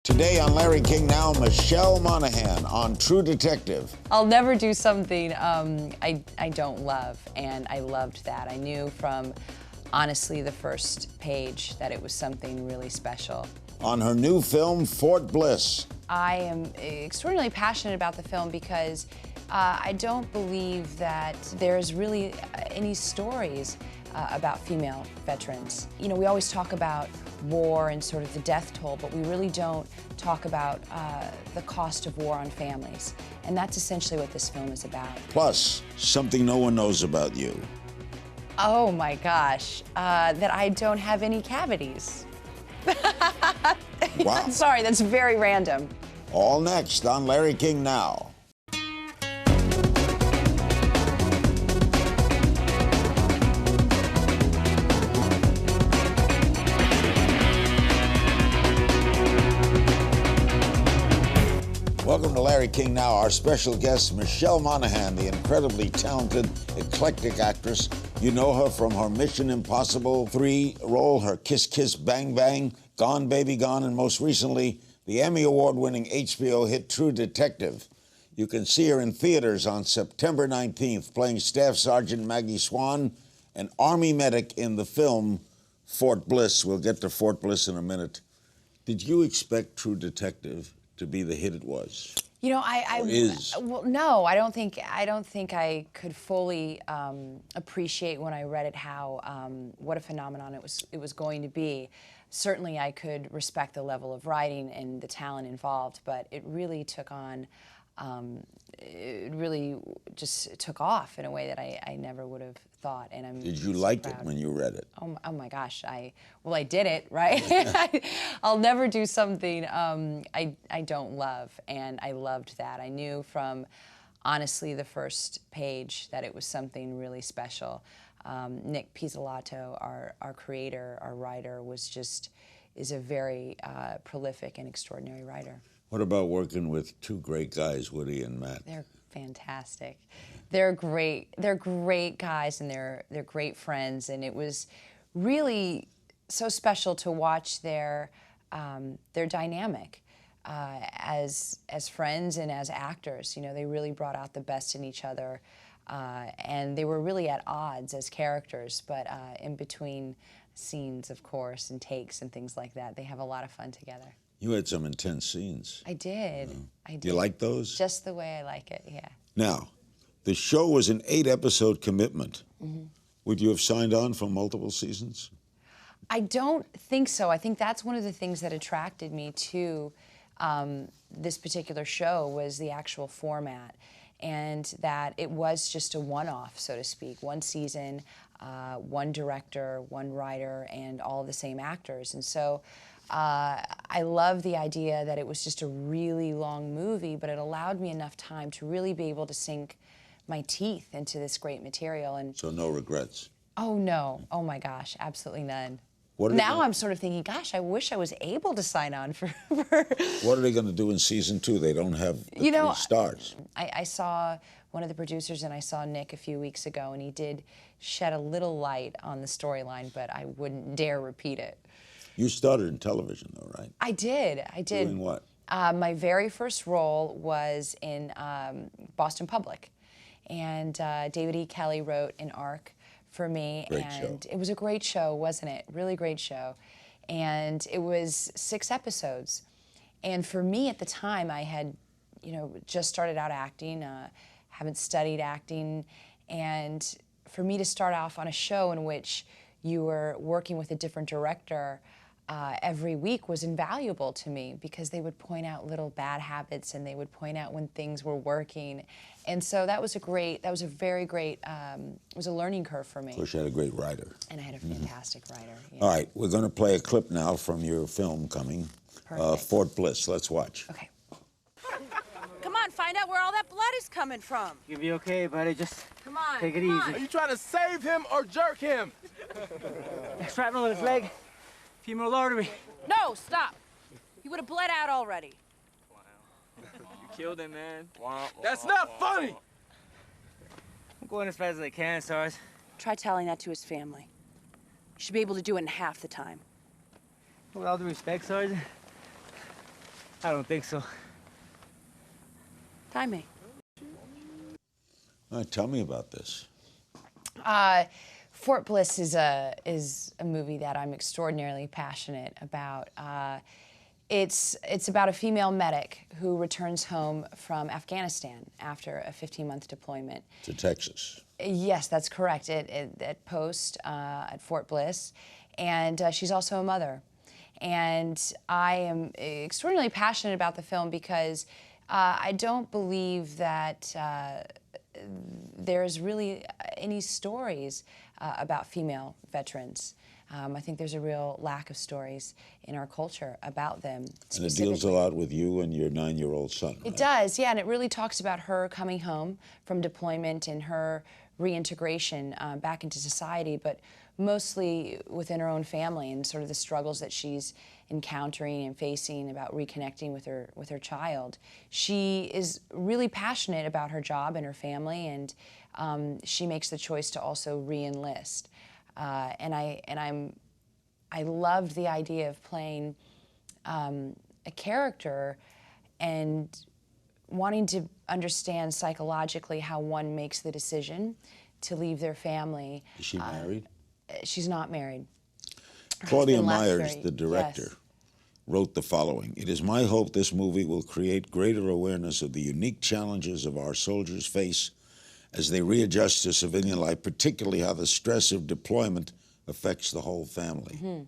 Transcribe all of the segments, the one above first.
Today on Larry King Now, Michelle Monaghan on True Detective. I'll never do something I don't love, and I loved that. I knew from, honestly, the first page that it was something really special. On her new film, Fort Bliss. I am extraordinarily passionate about the film because I don't believe that there's really any stories about female veterans. You know, we always talk about war and sort of the death toll, but we really don't talk about the cost of war on families. And that's essentially what this film is about. Plus, something no one knows about you. Oh my gosh, that I don't have any cavities. Wow. I'm sorry, that's very random. All next on Larry King Now. Welcome to Larry King Now. Our special guest, Michelle Monaghan, the incredibly talented, eclectic actress. You know her from her Mission Impossible 3 role, her Kiss Kiss Bang Bang, Gone Baby Gone, and most recently, the Emmy Award-winning HBO hit True Detective. You can see her in theaters on September 19th, playing Staff Sergeant Maggie Swan, an Army medic in the film Fort Bliss. We'll get to Fort Bliss in a minute. Did you expect True Detective to be the hit it was? You know, well, no, I don't think I could fully appreciate when I read it how what a phenomenon it was going to be. Certainly, I could respect the level of writing and the talent involved, but it really took on. It really just took off in a way that I never would have thought, and I'm. Did you so like proud. it when you read it? Oh my gosh, I did it, right? I'll never do something I don't love, and I loved that. I knew from, honestly, the first page that it was something really special. Nick Pizzolatto, our creator, our writer, is a very prolific and extraordinary writer. What about working with two great guys, Woody and Matt? They're fantastic. They're great. They're great guys, and they're great friends. And it was really so special to watch their dynamic as friends and as actors. You know, they really brought out the best in each other, and they were really at odds as characters. But in between scenes, of course, and takes and things like that, they have a lot of fun together. You had some intense scenes. I did. I did. You like those? Just the way I like it, yeah. Now, the show was an 8-episode commitment. Mm-hmm. Would you have signed on for multiple seasons? I don't think so. I think that's one of the things that attracted me to this particular show was the actual format, and that it was just a one-off, so to speak. One season, one director, one writer, and all of the same actors. And so I love the idea that it was just a really long movie, but it allowed me enough time to really be able to sink my teeth into this great material. And so no regrets? Oh, no. Oh, my gosh. Absolutely none. Now I'm sort of thinking, gosh, I wish I was able to sign on for What are they going to do in season 2? They don't have the 3 stars. I saw one of the producers, and I saw Nick a few weeks ago, and he did shed a little light on the storyline, but I wouldn't dare repeat it. You started in television, though, right? I did. Doing what? My very first role was in Boston Public, and David E. Kelley wrote an arc for me, and it was a great show, wasn't it? Really great show, and it was 6 episodes, and for me at the time, I had, you know, just started out acting, haven't studied acting, and for me to start off on a show in which you were working with a different director every week was invaluable to me, because they would point out little bad habits, and they would point out when things were working. And so that was a very great, it was a learning curve for me. Of course, you had a great writer. And I had a fantastic writer. Yeah. All right, we're going to play a clip now from your film coming, Fort Bliss. Let's watch. Okay. Come on, find out where all that blood is coming from. You'll be okay, buddy. Just come on, take it easy. Are you trying to save him or jerk him? Shrapnel in his leg. Femoral artery. No, stop. He would have bled out already. Wow. You killed him, man. That's not funny. I'm going as fast as I can, Sarge. Try telling that to his family. You should be able to do it in half the time. With all due respect, Sergeant, I don't think so. Tie me. All right, tell me about this. Fort Bliss is a movie that I'm extraordinarily passionate about. It's about a female medic who returns home from Afghanistan after a 15-month deployment. To Texas. Yes, that's correct, at post at Fort Bliss. And she's also a mother. And I am extraordinarily passionate about the film because I don't believe that there's really any stories about female veterans. I think there's a real lack of stories in our culture about them. And it deals a lot with you and your 9-year-old son, right? It does, yeah, and it really talks about her coming home from deployment and her reintegration back into society, but mostly within her own family and sort of the struggles that she's encountering and facing about reconnecting with her child. She is really passionate about her job and her family, and she makes the choice to also re-enlist. And I loved the idea of playing a character and wanting to understand psychologically how one makes the decision to leave their family. Is she married? She's not married. Claudia Myers, the director, wrote the following: "It is my hope this movie will create greater awareness of the unique challenges of our soldiers face as they readjust to civilian life, particularly how the stress of deployment affects the whole family." Mm-hmm.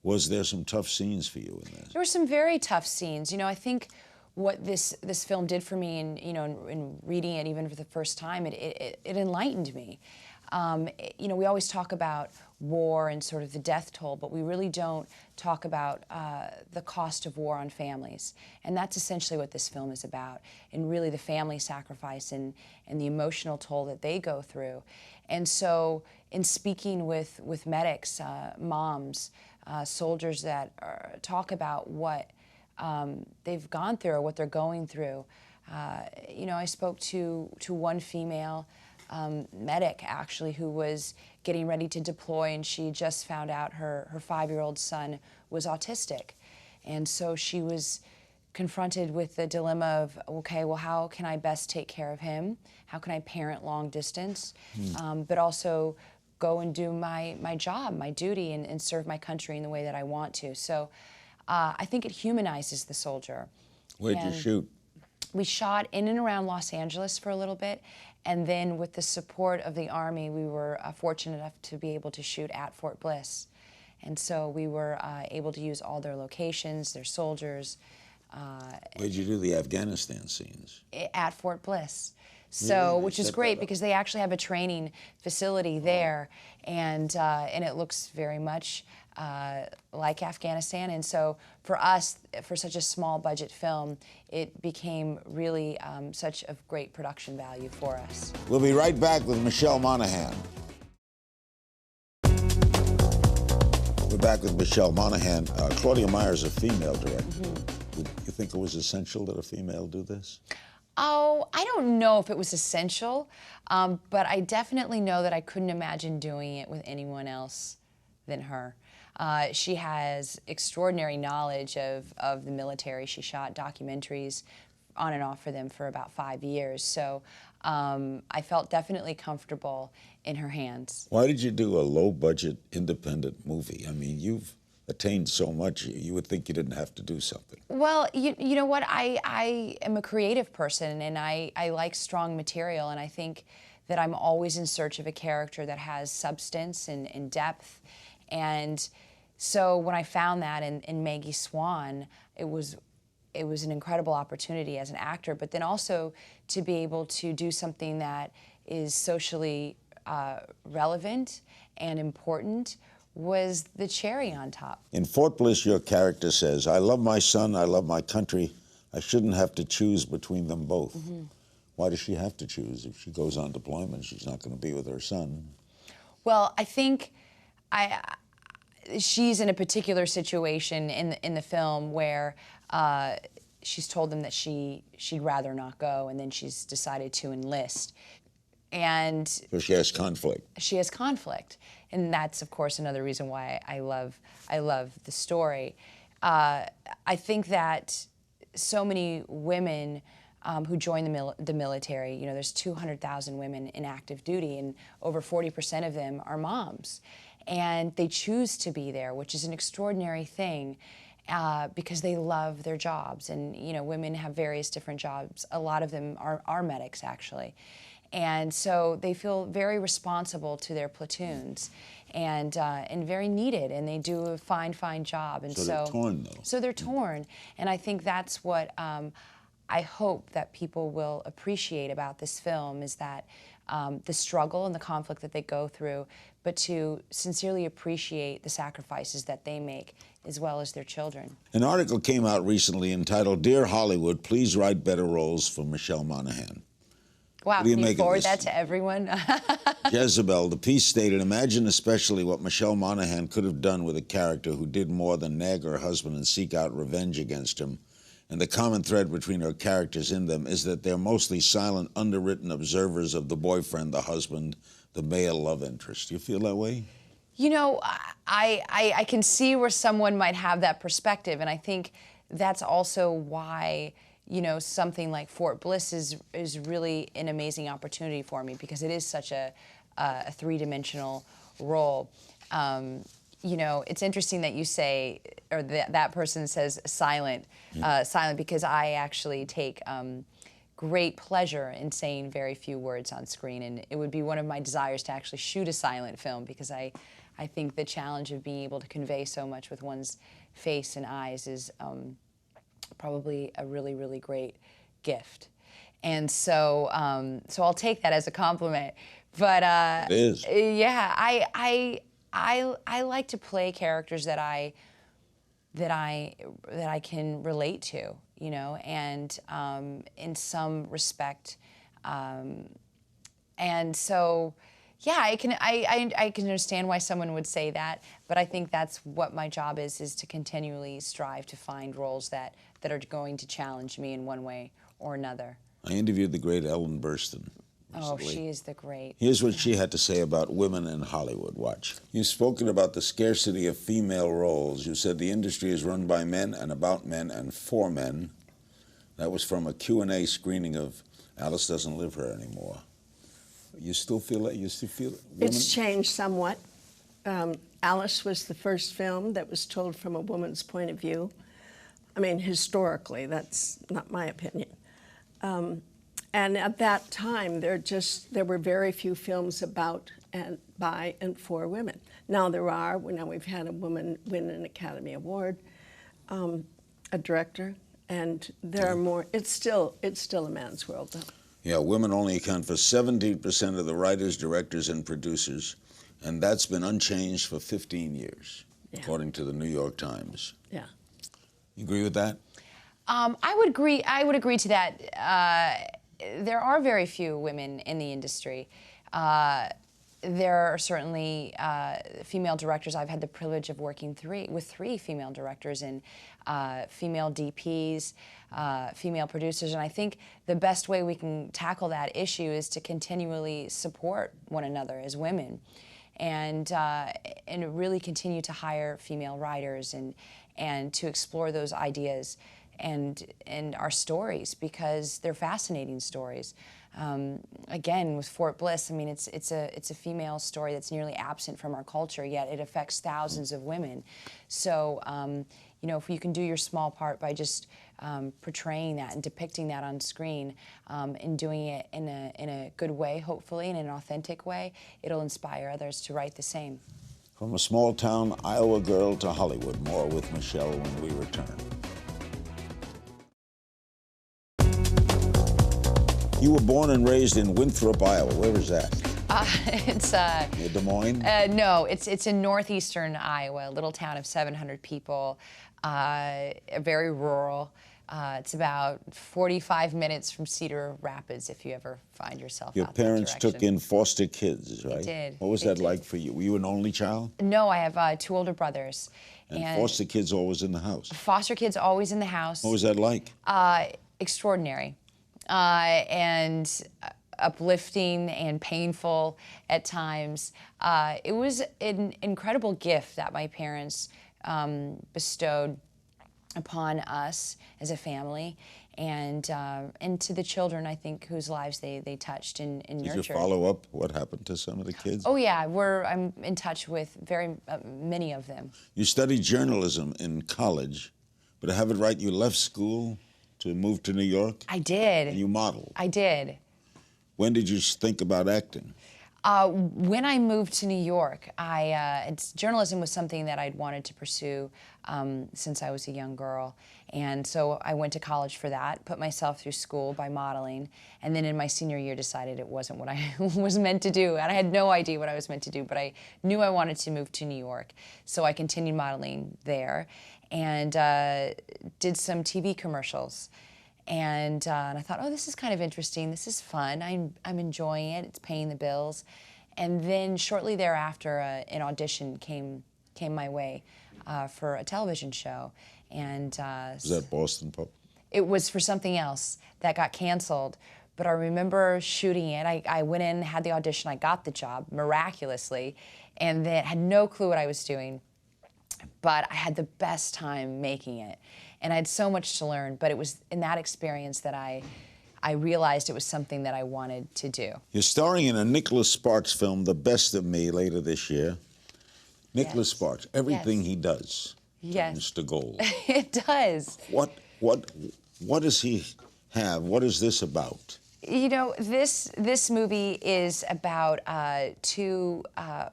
Was there some tough scenes for you in this? There were some very tough scenes. You know, I think what this film did for me, and in reading it even for the first time, it enlightened me. You know, we always talk about war and sort of the death toll, but we really don't talk about the cost of war on families. And that's essentially what this film is about, and really the family sacrifice and the emotional toll that they go through. And so in speaking with medics, moms, soldiers that talk about what they've gone through or what they're going through, you know, I spoke to one female medic, actually, who was getting ready to deploy, and she just found out her 5-year-old son was autistic. And so she was confronted with the dilemma of, okay, well, how can I best take care of him? How can I parent long distance, but also go and do my job, my duty, and serve my country in the way that I want to? So I think it humanizes the soldier. Where'd you shoot? We shot in and around Los Angeles for a little bit, and then with the support of the Army, we were fortunate enough to be able to shoot at Fort Bliss. And so we were able to use all their locations, their soldiers. Where'd you do the Afghanistan scenes? At Fort Bliss. So, Really? which is great because they actually have a training facility there, and it looks very much like Afghanistan. And so for us, for such a small budget film, it became really such a great production value for us. We'll be right back with Michelle Monaghan. We're back with Michelle Monaghan. Claudia Myers, a female director. Mm-hmm. You think it was essential that a female do this? Oh, I don't know if it was essential, but I definitely know that I couldn't imagine doing it with anyone else than her. She has extraordinary knowledge of the military. She shot documentaries on and off for them for about 5 years. So I felt definitely comfortable in her hands. Why did you do a low-budget, independent movie? I mean, you've attained so much, you would think you didn't have to do something. Well, you know what? I am a creative person, and I like strong material, and I think that I'm always in search of a character that has substance and depth. And so when I found that in Maggie Swan, it was an incredible opportunity as an actor, but then also to be able to do something that is socially relevant and important was the cherry on top. In Fort Bliss, your character says, "I love my son, I love my country. I shouldn't have to choose between them both." Mm-hmm. Why does she have to choose? If she goes on deployment, she's not going to be with her son. Well, I think she's in a particular situation in the film where she's told them that she'd rather not go, and then she's decided to enlist. And so she has conflict. She has conflict, and that's of course another reason why I love the story. I think that so many women who join the military. You know, there's 200,000 women in active duty, and over 40% of them are moms. And they choose to be there, which is an extraordinary thing, because they love their jobs. And, you know, women have various different jobs. A lot of them are medics, actually. And so they feel very responsible to their platoons, and very needed, and they do a fine, fine job. And so they're torn, though. So they're torn, and I think that's what I hope that people will appreciate about this film, is that the struggle and the conflict that they go through, but to sincerely appreciate the sacrifices that they make, as well as their children. An article came out recently entitled, "Dear Hollywood, please write better roles for Michelle Monaghan." Wow, can you forward that to everyone? Jezebel, the piece stated, "Imagine especially what Michelle Monaghan could have done with a character who did more than nag her husband and seek out revenge against him. And the common thread between her characters in them is that they're mostly silent, underwritten observers of the boyfriend, the husband, the male love interest." Do you feel that way? You know, I can see where someone might have that perspective, and I think that's also why, you know, something like Fort Bliss is really an amazing opportunity for me, because it is such a three-dimensional role. You know, it's interesting that you say, or that person says silent, silent, because I actually take great pleasure in saying very few words on screen, and it would be one of my desires to actually shoot a silent film, because I think the challenge of being able to convey so much with one's face and eyes is probably a really, really great gift. And so, so I'll take that as a compliment. But it is. Yeah, I like to play characters that I can relate to, you know, and in some respect, and so, yeah, I can understand why someone would say that, but I think that's what my job is to continually strive to find roles that are going to challenge me in one way or another. I interviewed the great Ellen Burstyn recently. Oh, she is the great. Here's what she had to say about women in Hollywood. Watch. "You've spoken about the scarcity of female roles. You said the industry is run by men and about men and for men." That was from a Q&A screening of Alice Doesn't Live Here Anymore. You still feel that? You still feel it? It's changed somewhat. Alice was the first film that was told from a woman's point of view. I mean, historically, that's not my opinion. And at that time, there were very few films about and by and for women. Now there are. Now we've had a woman win an Academy Award, a director, and there are more. It's still a man's world, though. Yeah, women only account for 17% of the writers, directors, and producers, and that's been unchanged for 15 years, according to the New York Times. Yeah. You agree with that? I would agree. I would agree to that. There are very few women in the industry. There are certainly female directors. I've had the privilege of working with three female directors and female DPs, female producers, and I think the best way we can tackle that issue is to continually support one another as women, and really continue to hire female writers and to explore those ideas and our stories, because they're fascinating stories. Again, with Fort Bliss, I mean, it's a female story that's nearly absent from our culture, yet it affects thousands of women. So, you know, if you can do your small part by just portraying that and depicting that on screen, and doing it in a good way, hopefully, in an authentic way, it'll inspire others to write the same. From a small-town Iowa girl to Hollywood. More with Michelle when we return. You were born and raised in Winthrop, Iowa. Where is that? It's Near Des Moines? No, it's in northeastern Iowa, a little town of 700 people, very rural. It's about 45 minutes from Cedar Rapids, if you ever find yourself Your out that parents direction. took in foster kids, right? They did. What was They that did. like for you? Were you an only child? No, I have two older brothers. And foster kids always in the house? Foster kids always in the house. What was that like? Extraordinary. And uplifting and painful at times. It was an incredible gift that my parents bestowed upon us as a family, and to the children, I think, whose lives they touched and nurtured. Did you follow up what happened to some of the kids? Oh yeah, I'm in touch with many of them. You studied journalism in college, but I have it right, you left school to move to New York? I did. And you modeled? I did. When did you think about acting? When I moved to New York, journalism was something that I'd wanted to pursue since I was a young girl. And so I went to college for that, put myself through school by modeling, and then in my senior year decided it wasn't what I was meant to do. And I had no idea what I was meant to do, but I knew I wanted to move to New York. So I continued modeling there and did some TV commercials. And I thought, oh, this is kind of interesting. This is fun. I'm enjoying it. It's paying the bills. And then shortly thereafter, an audition came my way for a television show. And was that Boston Pub? It was for something else that got canceled. But I remember shooting it. I went in, had the audition. I got the job miraculously, and then had no clue what I was doing. But I had the best time making it. And I had so much to learn, but it was in that experience that I realized it was something that I wanted to do. You're starring in a Nicholas Sparks film, The Best of Me, later this year. Nicholas Sparks, everything he does turns to gold. It does. What does he have? What is this about? You know, this movie is about two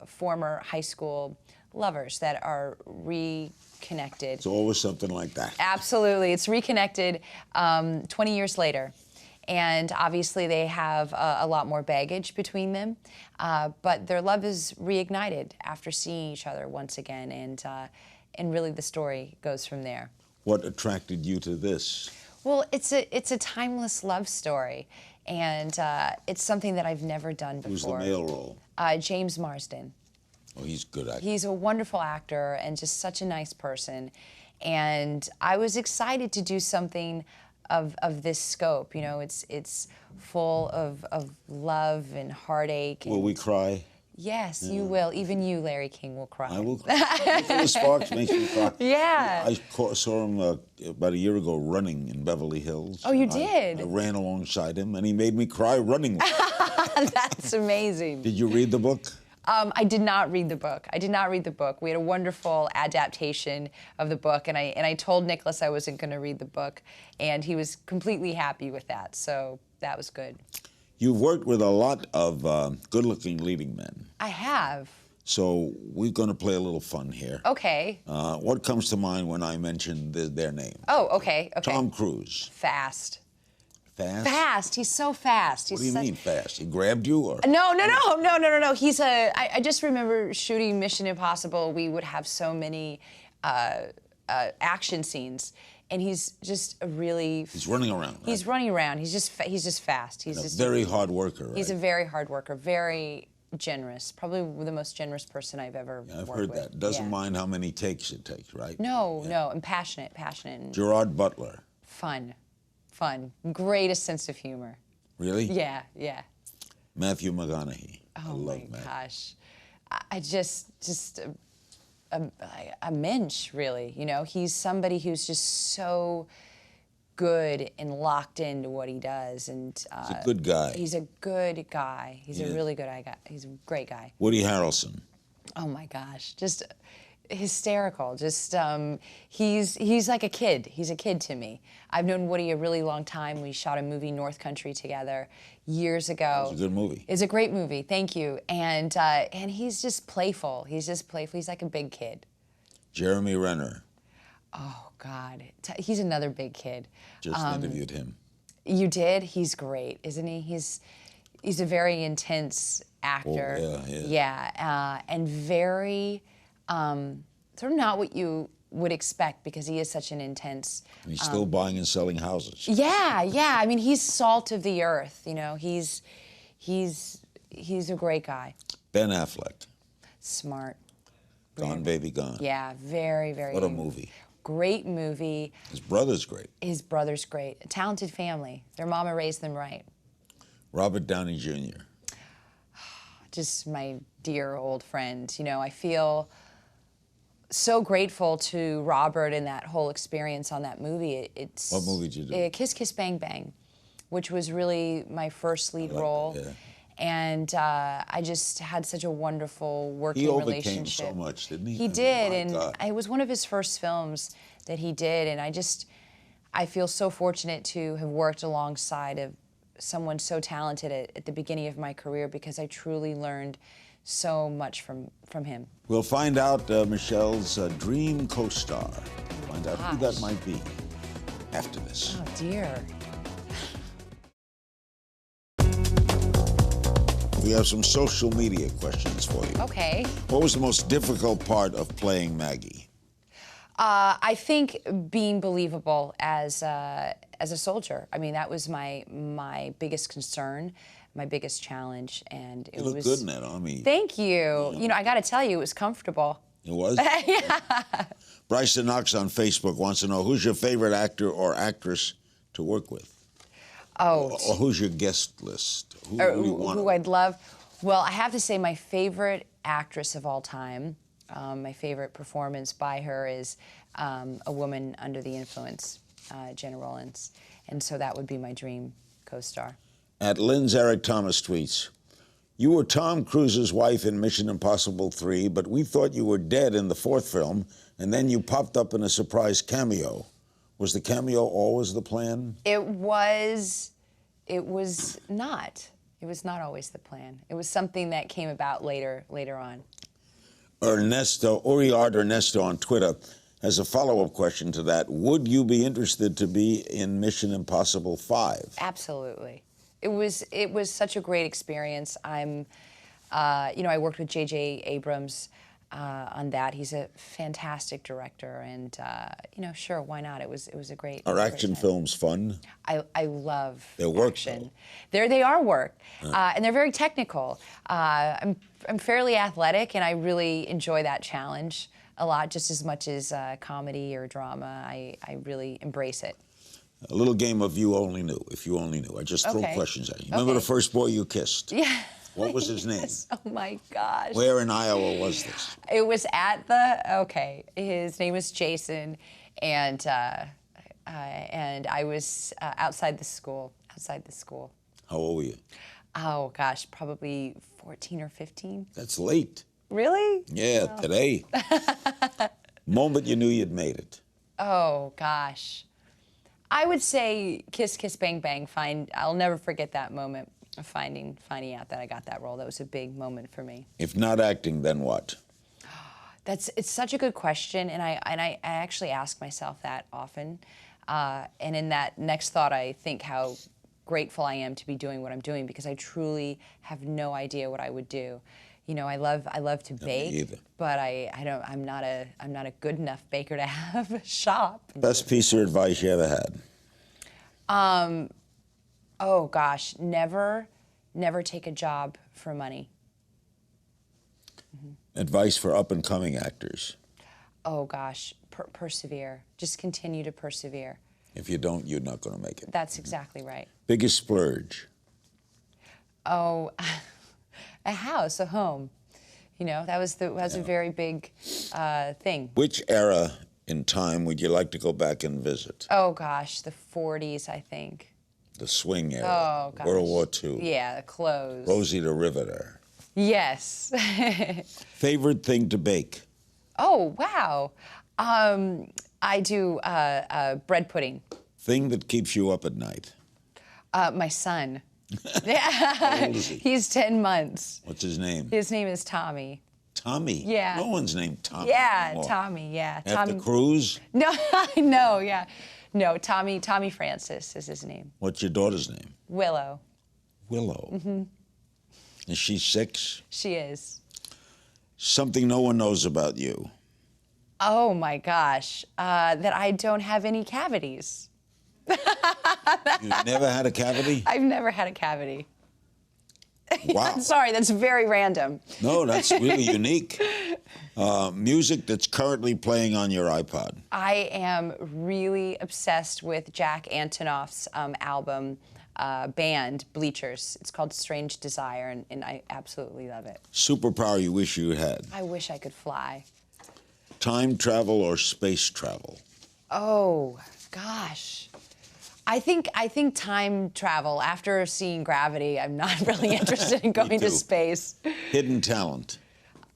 former high school lovers that are reconnected. It's always something like that. Absolutely. It's reconnected 20 years later. And obviously they have a lot more baggage between them. But their love is reignited after seeing each other once again. And really the story goes from there. What attracted you to this? Well, it's a timeless love story. And it's something that I've never done before. Who's the male role? James Marsden. Oh, he's a good actor. He's a wonderful actor and just such a nice person. And I was excited to do something of this scope. You know, it's full of love and heartache. Will we cry? Yes, you will. Even you, Larry King, will cry. I will cry. Nicholas Sparks makes me cry. Yeah. I saw him about a year ago running in Beverly Hills. Oh, you did? I ran alongside him, and he made me cry running. That's amazing. Did you read the book? I did not read the book. I did not read the book. We had a wonderful adaptation of the book, and I told Nicholas I wasn't going to read the book, and he was completely happy with that, so that was good. You've worked with a lot of good-looking leading men. I have. So we're going to play a little fun here. Okay. What comes to mind when I mention their name? Oh, okay, okay. Tom Cruise. Fast. Fast? Fast. He's so fast. What do you mean fast? He grabbed you, or? No. He's I just remember shooting Mission Impossible. We would have so many action scenes, and he's just a really. He's running around. Right? He's running around. He's just fast. He's just a very hard worker. Right? He's a very hard worker. Very generous. Probably the most generous person I've ever worked with. I've heard that. Doesn't mind how many takes it takes, right? No, and passionate. Gerard Butler. Fun. Greatest sense of humor. Really? Yeah. Matthew McConaughey. Oh my gosh. I just a mensch, really. You know, he's somebody who's just so good and locked into what he does, and he's a good guy. He's a good guy. He's a really good guy. He's a great guy. Woody Harrelson. Oh my gosh, just hysterical. Just he's like a kid. He's a kid to me. I've known Woody a really long time. We shot a movie, North Country, together years ago. It was a good movie. It's a great movie. Thank you. And he's just playful. He's like a big kid. Jeremy Renner. Oh God, he's another big kid. Just interviewed him. You did? He's great, isn't he? He's a very intense actor. Oh, yeah. Yeah, and very sort of not what you would expect, because he is such an intense. And he's still buying and selling houses. Yeah. I mean, he's salt of the earth. You know, he's a great guy. Ben Affleck. Smart. Gone Baby Gone. Yeah, very, very. What a movie. Great movie. His brother's great. His brother's great. A talented family. Their mama raised them right. Robert Downey Jr. Just my dear old friend. You know, I feel so grateful to Robert and that whole experience on that movie. It's What movie did you do? Kiss Kiss Bang Bang, which was really my first lead role. Yeah. And I just had such a wonderful working He overcame relationship. so much, didn't he? He I mean, did, my and God. it was one of his first films that he did, and I feel so fortunate to have worked alongside of someone so talented at the beginning of my career, because I truly learned so much from him. We'll find out Michelle's dream co-star. Find out who that might be after this. Oh dear. We have some social media questions for you. Okay. What was the most difficult part of playing Maggie? I think being believable as a soldier. I mean, that was my biggest concern, my biggest challenge, and it You look was good in that army. Thank you. You know, I got to tell you, it was comfortable. It was? Yeah. Bryson Knox on Facebook wants to know, who's your favorite actor or actress to work with? Oh. Or who's your guest list? Who you want? Who I'd love. Well, I have to say my favorite actress of all time, my favorite performance by her is A Woman Under the Influence, Jenna Rollins. And so that would be my dream co-star. At Lynn's Eric Thomas tweets, you were Tom Cruise's wife in Mission Impossible 3, but we thought you were dead in the 4th film, and then you popped up in a surprise cameo. Was the cameo always the plan? It was not. It was not always the plan. It was something that came about later on. Uriard Ernesto on Twitter has a follow-up question to that. Would you be interested to be in Mission Impossible 5? Absolutely. It was such a great experience. I worked with J.J. Abrams on that. He's a fantastic director, and sure, why not? It was a great. Are action films fun? I love They're work, action. They are work, and they're very technical. I'm fairly athletic, and I really enjoy that challenge a lot, just as much as comedy or drama. I really embrace it. A little game of You Only Knew, if you only knew. I just throw questions at you. Remember the first boy you kissed? Yeah. What was his name? Yes. Oh my gosh. Where in Iowa was this? It was at his name was Jason, and I was outside the school. How old were you? Oh gosh, probably 14 or 15. That's late. Really? Yeah, today. Moment you knew you'd made it. Oh gosh. I would say Kiss Kiss Bang Bang. I'll never forget that moment of finding out that I got that role. That was a big moment for me. If not acting, then what? It's such a good question, and I actually ask myself that often. And in that next thought, I think how grateful I am to be doing what I'm doing, because I truly have no idea what I would do. You know, I love to bake, but I'm not a good enough baker to have a shop. Best piece of advice you ever had? Oh gosh, never take a job for money. Advice for up-and-coming actors? Oh gosh, persevere. Just continue to persevere. If you don't, you're not going to make it. That's exactly right. Biggest splurge? Oh, a house, a home. You know, that was a very big thing. Which era in time would you like to go back and visit? Oh gosh, the 40s, I think. The swing era. Oh gosh. World War II. Yeah, the clothes. Rosie the Riveter. Yes. Favorite thing to bake? Oh wow, I do bread pudding. Thing that keeps you up at night? My son. How old is he? He's 10 months. What's his name? His name is Tommy. Tommy? Yeah. No one's named Tommy Yeah, anymore. Tommy, yeah. After Tommy. Cruz? No, no, yeah. No, Tommy Francis is his name. What's your daughter's name? Willow. Willow. Mm-hmm. Is she 6? She is. Something no one knows about you? Oh my gosh, that I don't have any cavities. You never had a cavity? I've never had a cavity. Wow. I'm sorry, that's very random. No, that's really unique. Music that's currently playing on your iPod? I am really obsessed with Jack Antonoff's album, band, Bleachers. It's called Strange Desire, and I absolutely love it. Superpower you wish you had? I wish I could fly. Time travel or space travel? Oh, gosh. I think time travel. After seeing Gravity, I'm not really interested in going to space. Hidden talent?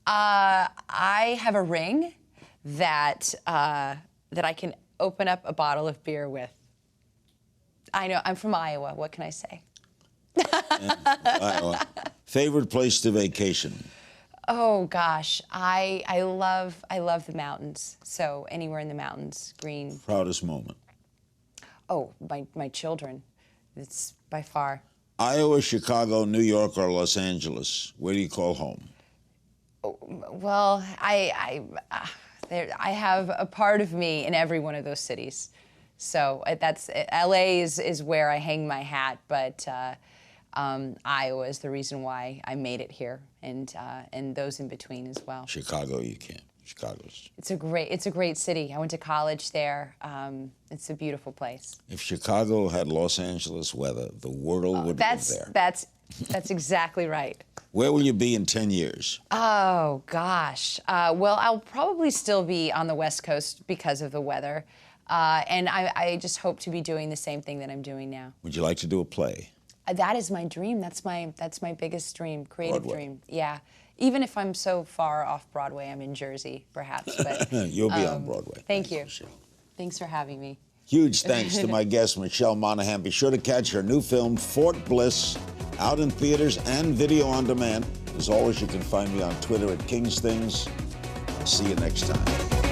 I have a ring that that I can open up a bottle of beer with. I know, I'm from Iowa. What can I say? Iowa. Favorite place to vacation? Oh gosh, I love the mountains. So anywhere in the mountains, green. Proudest moment? Oh, my children. It's by far. Iowa, Chicago, New York, or Los Angeles? Where do you call home? Well, I have a part of me in every one of those cities. So that's LA is where I hang my hat, but Iowa is the reason why I made it here, and those in between as well. Chicago, you can't. Chicago's. It's a great city. I went to college there. It's a beautiful place. If Chicago had Los Angeles weather, the world would live there. That's exactly right. Where will you be in 10 years? Oh gosh. Well, I'll probably still be on the West Coast because of the weather, and I just hope to be doing the same thing that I'm doing now. Would you like to do a play? That is my dream. That's my biggest dream, creative Broadway. dream. Yeah. Even if I'm so far off Broadway, I'm in Jersey, perhaps. But You'll be on Broadway. Thank you. Michelle. Thanks for having me. Huge thanks to my guest, Michelle Monaghan. Be sure to catch her new film, Fort Bliss, out in theaters and video on demand. As always, you can find me on Twitter at King's Things. I'll see you next time.